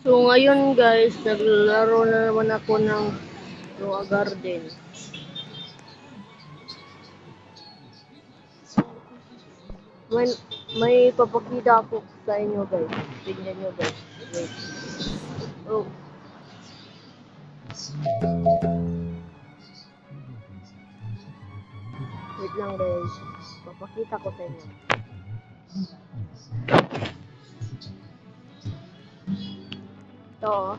So ngayon guys, naglaro na naman ako ng Roa Garden. May, may papakita ako sa inyo guys. Tingnan nyo guys. Wait. Oh. Wait lang guys. Papakita ko sa inyo. Ito oh.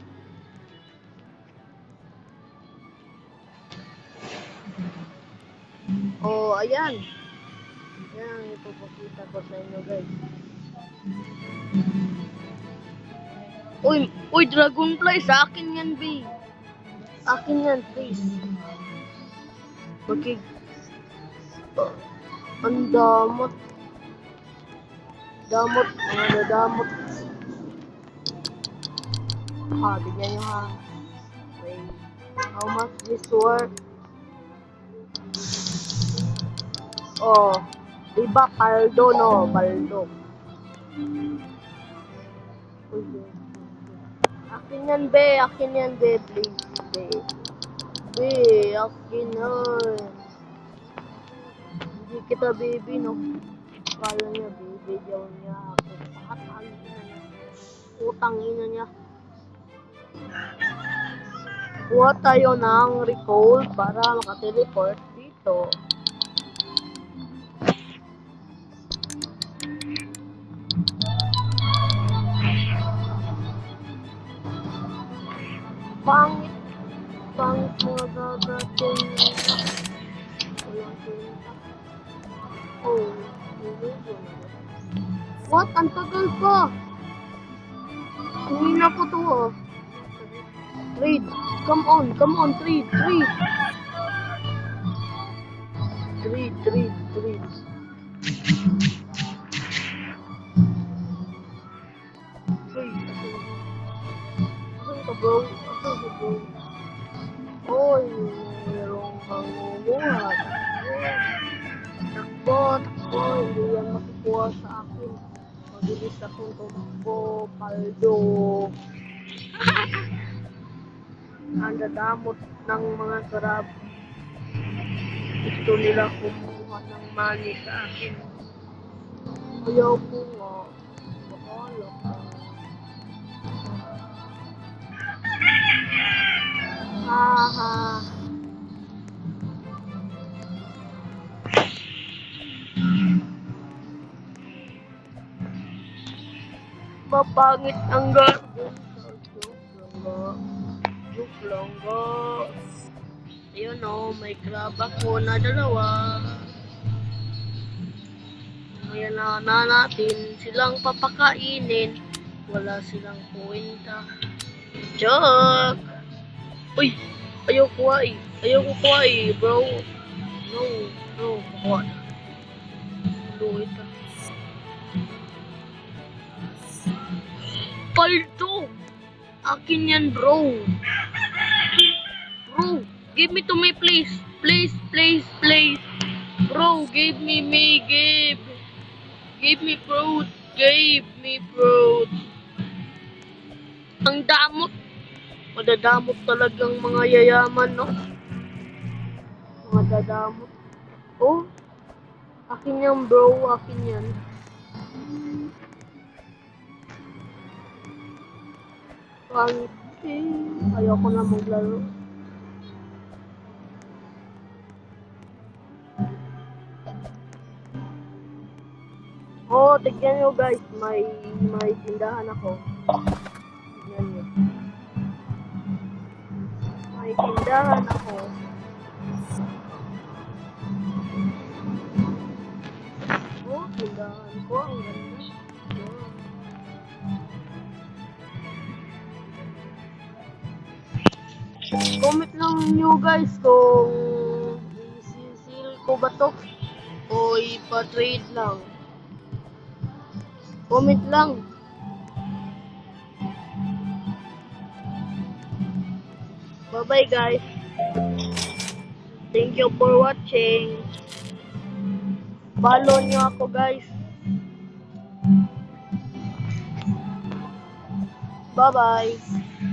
Oh, ayan. Yan, ipapakita ko sa inyo guys. Uy, dragonfly, sa akin yan, B. Akin yan, please. Okay. Ang damot. Mga damot. Ha, bigyan nyo ha. Wait. How much this worth? Oh, diba paldo no? Paldo. Akin yan, be. Akin yan, be. Please, be. Be, akin yan. Hindi kita baby, no? Kala niya, baby. Diyaw niya ako. Pakatangin na niya. Utang ina niya. Kuha tayo ng recall para makateleport dito. Pangit mga gagatin. Walang kwenta. Oh, what? Ang tagal pa. Hindi na ko to oh. Trade. Come on, trade. Trade. Bro. Oy, mayroong mangunguhat. Takbo. Hindi yan makukuha sa akin. Mabilis akong tumakbo, paldo. Ang dadamot ng mga karab. Gusto nila kumuha ng money sa akin. Ayaw ko nga. Bahala ka. Haha. Mapangit ang garden. Joke lang ga. Ayun o, may crab ako na dalawa. Ngayon na natin silang papakainin. Wala silang kwenta. Joke! Uy! Ayoko kuha eh, bro. No, kuha na. Luwit na. Paldo! Akin yan, bro. Bro, give me to me, please. Please. Bro, give me. Give me fruit. Ang damot. Madadamot talagang mga yayaman, no? Mga dadamot. Oh, akin yan, bro. Akin yan. Pangit eh. Ayoko na maglaro. Oh, tignan nyo guys. May tindahan ako. Tignan nyo. May tindahan ako. Oh, tindahan ko. Ang ganda. Comment lang nyo guys kung isisil ko ba to o ipa-trade lang. Comment lang. Bye guys. Thank you for watching. Follow nyo ako guys. Bye-bye!